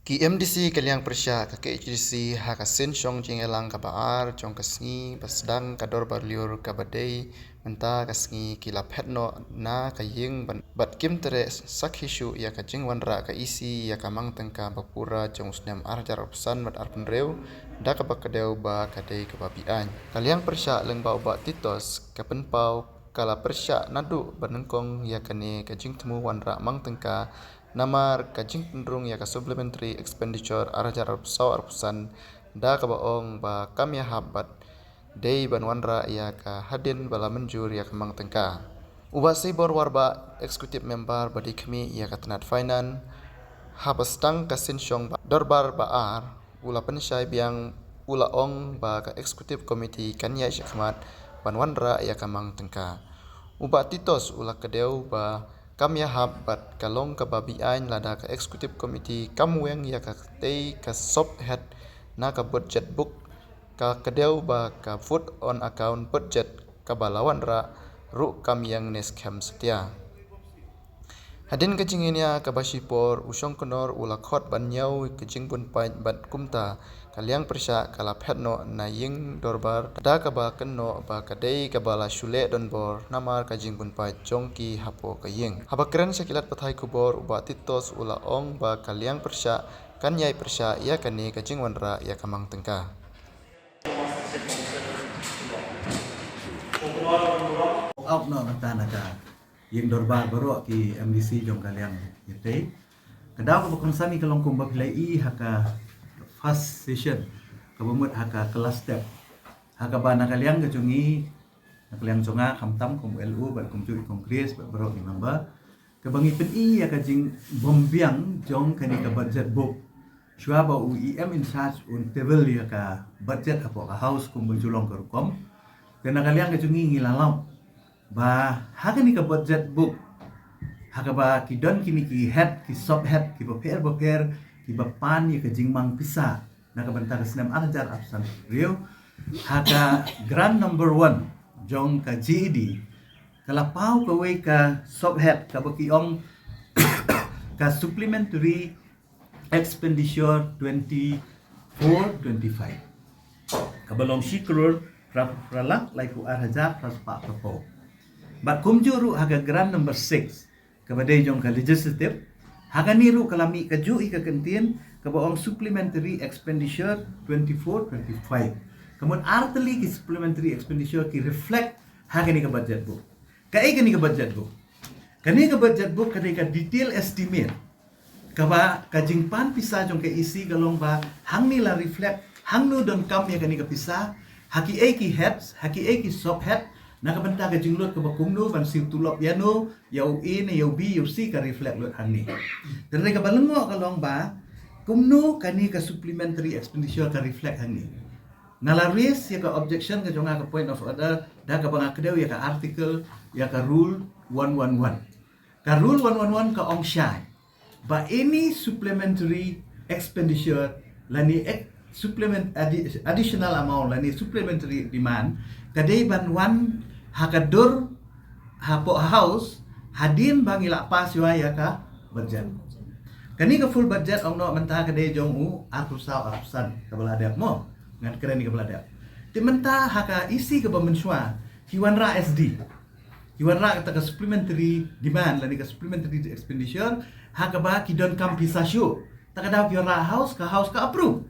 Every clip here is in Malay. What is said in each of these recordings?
Ki MDC kaliang persya ka KHDC haka sen syong jing elang ka baar jong kasngi basdang kador barliur ka badai menta kasngi kila petno na ka ying bat kim tere sakhishu ya ka jing wanra ka isi ya ka mang tengka bapura jong usnem arjar opsan bat arpen reu da ka bakadeu ba kadai ka babian kaliang persya leng ba oba titos ka penpau kala persya nadu banengkong ya kane ka jing temu wanra mang tengka namar kajing penderung ya ka supplementary expenditure arajar arpsau arpusan da ka baong ba kamya habat day banwanra ya ka hadin bala menjur ya kamang tengka uba sibor warba executive member badi kami ya ka tenat finan habastang kasin syong dorbar baar ula pensyai biang ula ong ba ka executive committee kanya syakmat banwanra ya kamang tengka uba titos ula kedeu ba kami habat kalong ka babian lada ka executive committee kamweng ya ka tei ka sop head na ka budget book ka kadeu ba ka food on account budget ka balawan ra ru kamyang nes kem setia hadin kajinginya ka basipor usong konor ula khot banyau kajing bun pain bat kumta kaliang persya kala phetno na ying dorbar da ka ba kenno ba kadai ka bala shule donbor namar kajing bun pai jongki hapo ka ying habakren sakilat pathai kubor uba titos ula ong ba kaliang persya kan yai persya ya kani kajing wanra ya kamang tengka out no nata yang dorbar baru ki MDC jong kaliang yete kadang ko konsani kalong kum baglai i haka first session kabumut haka kelas step haka bana kaliang kejungi kaliang jonga kamtam kum LU bat kum curi kongres bat baru ni member kebangi pen i ya kajing bombiang jong kani ka budget book shua ba UEM in charge un table ya ka budget apo ka house kum bujulong kerukom kena kaliang kejungi ngilalam ba haka ni ka budget book haka ba kidon kini ki head ki sub head ki baper ki bapan ya ka jingmang pisa na ka bantang senam ajar absan rio haka grand number 1 jong ka GED kalapau ka way ka sub head ka bakiong ka supplementary expenditure 24-25 kabalong sikrur pralak laiku arhajar praspa propo Bat kumjuru haga grand number 6 kabadai jong ka legislative haga niru kalami kaju i ka kentien kabaong supplementary expenditure 24-25 kamun arteli ki supplementary expenditure ki reflect haga ni ka budget book kai ka ni ka budget book kani ka budget book kani ka detail estimate kaba kajing pan pisa jong ka isi galong ba hang nila reflect hang no don kam ya kani ka pisa haki a ki heads haki a ki sub head nakabanta ka jinglot ka bakumno ban siw tulop yano yaw A na yaw B yaw C ka reflect lot hani dere ka balengo kalong ba kumno kani ka supplementary expenditure ka reflect hani nalaris ya ka objection ka jonga ka point of order da ka bangakdew ya ka article ya ka rule 111 ka rule 111 ka ong syai ba any supplementary expenditure lani supplement additional amount lani supplementary demand kadai ban wan hakadur hapo house hadin bangila pas ya ka budget kani ka full budget ong no menta kadai jong u atusan kabalada mo ngan keren ni kabalada ti menta haka isi ka bamenswa kiwanra SD kiwanra ka supplementary demand lani ka supplementary expenditure haka ba kidon kam pisasyo takadaw kiwanra house ka approve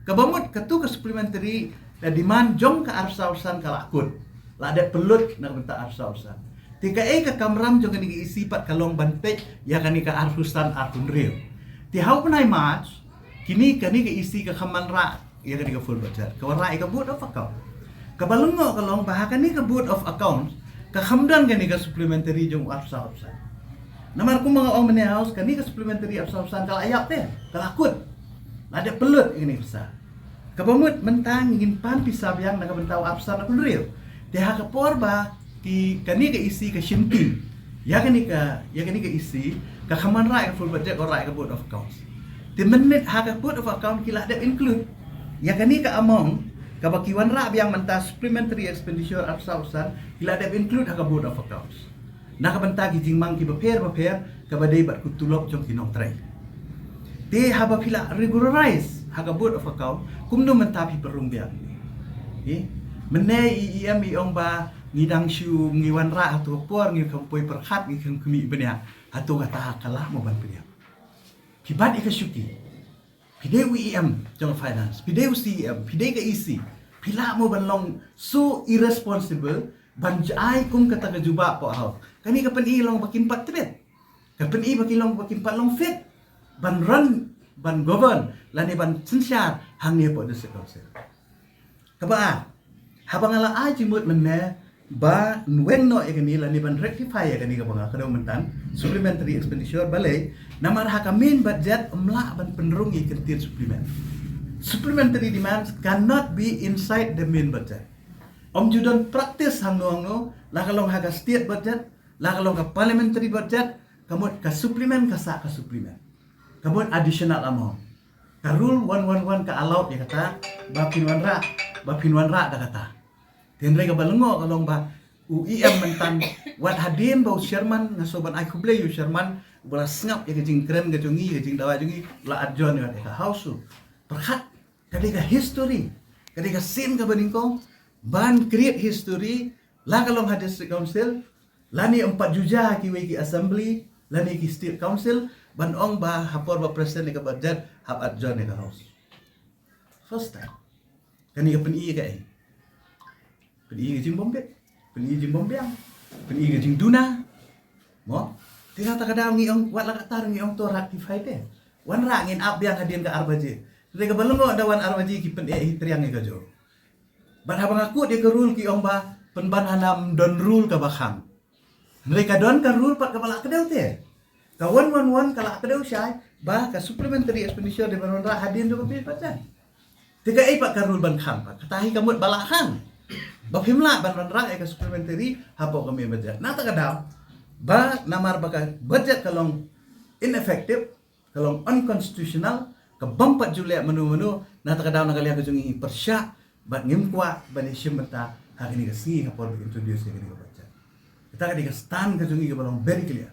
kabamut katu ka supplementary demand jong ka arsa-arsan kalakut lada pelut na benta arsa-arsan tika ka kamram jong kani isipat kalong bantek ya kani ka arhusan artun real ti how penai match kini kani ka isi ka kamanra ya kani ka full budget kawarra ka board of account kabalungo kalong bahaka ni ka board of account ka hamdan kani ka supplementary jong arsa-arsan namar ko mga ong mani house kani ka supplementary arsa-arsan kalayap te kalakut lada pelut ini besar kabamut mentang ingin pan pisabyang nakabentaw absan na kunril tiha ka porba ki kani ka isi ka shimpi ya kani ka isi ka kamanra ka full budget or ka board of accounts ti menit ha ka board of account kila ada include ya kani ka among ka bakiwan ra byang menta supplementary expenditure absan kila ada include ha ka board of accounts nakabenta ki jingmang ki baper ka badai bat kutulok jong kinong tray Te haba pila regularize haga board of account kumno mentapi perung biang. Menai IEM iong ba ngidang syu ngiwan ra atau por ngi kampoi perhat ngi kemi benya atau kata kalah mo ban benya. Pibat ikasyuki. Pidai IEM jong finance, pidai CEM, pidai ke isi. Pila mo ban long so irresponsible ban jai kum kata ke juba po hau. Kani kapan long bakin pat tebet. Kapan bakin long bakin pat long fit. Ban run, ban govern, lani ban sensyar hang ni po desa council. Kaba habang ala ai jimut menne ba nweng no ekani lani ban rectify ekani kabanga kado mentan supplementary expenditure balai namar hakamin budget umla ban penrung ikentir supplementary demands cannot be inside the main budget. Judon practice hang no la kalong haga state budget la kalong ka parliamentary budget kamot ka supplement ka supplement kamot additional amount ka rule 111 ka allowed ya kata ba pinwan ra da kata tenre ka balengo kalong ba UIM mentan wat hadin bau Sherman ngasoban ai kuble yu Sherman bola sngap ya kejing keren kejungi kejing dawa jungi la adjon ya ka house perhat kadika history kadika scene ka baningkong ban create history la kalong ha district council lani 4 juja ki ki assembly lani ki state council ban ong ba hapor ba president ka budget hap adjon ka house first time kani ka peni ka peni jing bombet peni jing bombyang peni jing duna mo tinggal tak ada ngi ong wat la katar ngi ong to rectify te wan ra ngin up yang hadin ka arbaji re ka balungo ada wan arbaji ki pen triang ka jo ban habang aku dia ke rule ki ong ba penban hanam don rule ka bakhang mereka don ka rule pat ka bala kedau te ka 111 kala kedau syai ba ka supplementary expenditure de ban ra hadin do ka pi pat tiga pat ka rule ban khang pat katahi kamut bala khang ba phimla ban ra ka supplementary hapo kami budget na ta kadam ba namar baka budget kalong ineffective kalong unconstitutional ka bampat julek menu-menu na ta kadam na kaliya ka jungi persya ba ngimkwa ba ni shimta hakini ka si hapor introduce ka ni ka budget kita ka diga stand ka jungi ka balong very clear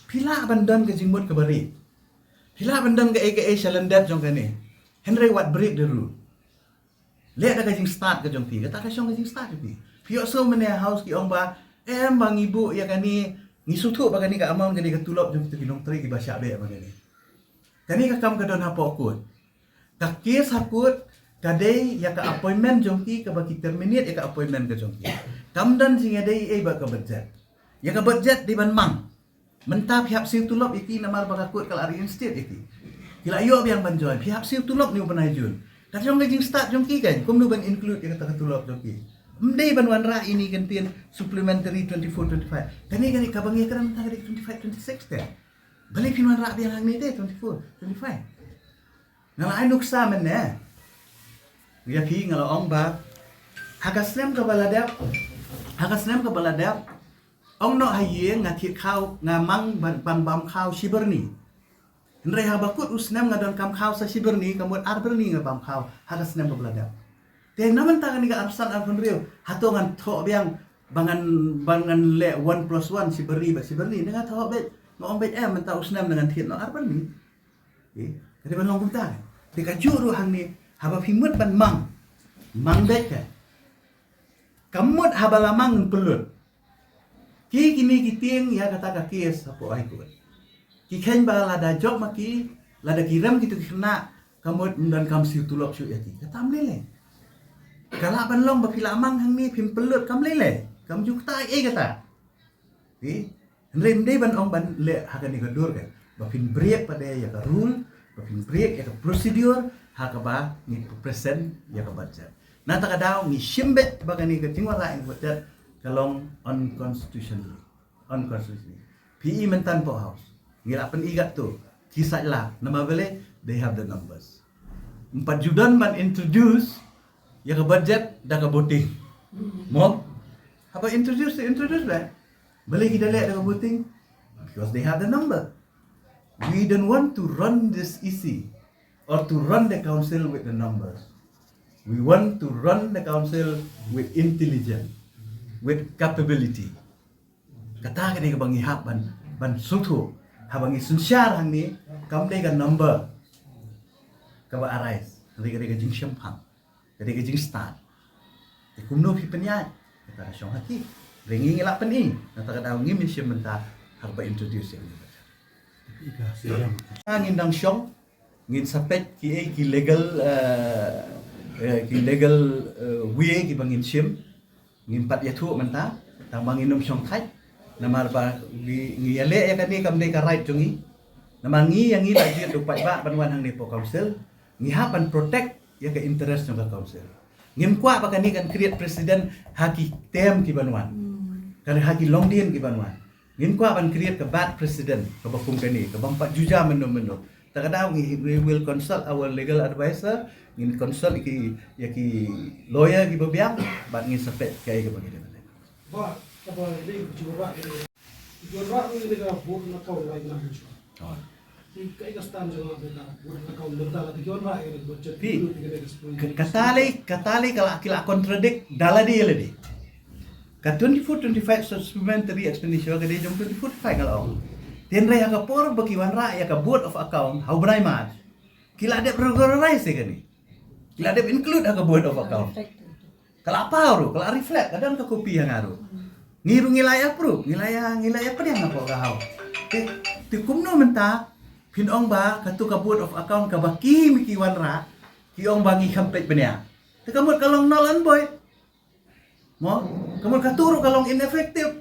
pila bandan ka jingmut ka bari pila bandan ka aka shalandat jong kani Henry what break the rule lihat ka jing start ka jong ti kata ka syong ka jing start ti pio so mene house ki ong ba bang ibu ya kani ngisutu ba kani ka amount kani ka tulop jong ti kinong tri ki basya be ba kani ka kam ka don hapo akut ka case hakut kadai ya ka appointment jong ki ka baki terminate ya ka appointment ka jong ki kam dan sing dai ba ka budget ya ka budget di ban mang mentap pihak siu tulop iki namar ba akut kal ari state iki kila yo biang ban join pihak siu tulop ni ban ajun ka jong ka jing start jong ki kan kum nu ban include ya ka tulop jong ki mdei ban wan ra ini gantian supplementary 24 25 kani ka bangi kan ta 25 26 te balik pinwan ra biang hang ni te 24 25 ngala ai nuksa men ne ya pi ngala ong ba hagasnem ka baladap ong no haye ngathi khau ngamang ban bam khau shiberni Nre habakut usnem ngadon kam khau sa shiberni kamut arberni ngabam khau hagasnem ka baladap te naman ta kani ka absan alfon rio hatongan tho biang bangan le 1+1 shiberni dengan tho bet no ong bet menta usnem dengan thiet no arberni kadi ban long kumta te ka juru hang ni haba phimut ban mang bet ka kamut habalamang pelut ki kini kiting ya kata ka kies apo ai ko ki khen ba la da job maki la da kiram kitu kena kamut dan kam siu tulok syu yati katam lele kala ban long ba philamang hang ni phim pelut kam lele kam juk ta kata rem dei ban ong ban le hakani ka dur ka ba phim break pada ya ka rule ba phim break ya ka procedure hakaba ni present ya ka budget na ta kadaw ni shimbet bagani ka tingwala in budget kalong unconstitutionally PE mentan po house ngira pen igat tu kisah lah nama bele they have the numbers 4 judan man introduce ya ka budget da ka voting mo apa introduce ba bele kita lihat da ka voting because they have the number we don't want to run this easy or to run the council with the numbers. We want to run the council with intelligence, with capability. Kata ka ni ka bangi hap ban sutu habangi sunsyar hang ni kam dei ka number kaba arais ketika jing shempang ketika jing start te kumno pi penyai kata syong haki ringi ngilak peni nata kada ngi min shem menta harba introduce yang ngin dang syong ngin sapet ki legal we ki bangin shem ngin pat ya thu menta tang bangin nom syong khai namar ba ngi ale ya kani kam de ka right jungi namar ngi yang ngi la jit dupai ba banwan hang ni po council ngi hapan protect ya ke interest ng council ngim kwa pa kani kan create president haki tem ki banwan kan haki longdien ki banwan ngim kwa ban create ke bad president ke bakum kani ke bang pat juja mendo takada we will consult our legal advisor ngin consult ki ya ki lawyer ki babiang bat ngin sepet kai ke bagi ba apa ini juara ini ka board na kau lagi na bicho kai ka stand jo na board na kau lenda la juara ini budget katali kala contradict daladi ledi ka 24-25 supplementary expenditure ka de jom 24-25 kalau ten ray ka por baki wan ra ya ka board of account how brai mat kila de regularize ka ni kila de include ka board of account kala apa ro kala reflect kadang ka copy yang aro ngiru ngilaya pro ngilaya apa yang apa ka haw ti kumno menta pinong ba katu ka board of account ka baki miki wan ra ki ong bangi kampet benya te kamot kalong nolan boy mo kamot katuro kalong ineffective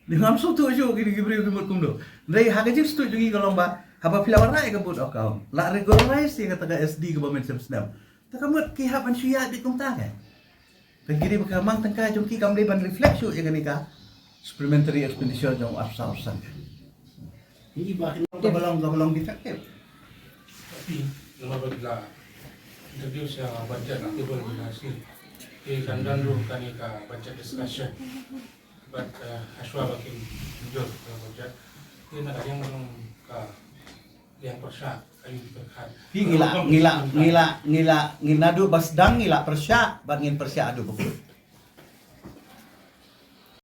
dengan suatu jo gini gibri gimot kumdo dai haga jip stu jugi kalong ba haba filawan ra ka board of account la regularize ka taga SD government subscribe te kamot ki hapan suya di kum ta ka kagiri baka mang tangka jong ki kam ban reflect shu yang ni ka supplementary expenditure jong afsa ini bahin balong defective tapi nama bagla introduce yang budget aktibel dinasi di kandan ru kani ka budget discussion but aswa bakin jujur ka budget ini nak yang ka yang persya ayu berkat ngila ngiladu basdang ngila persya bangin persya adu buku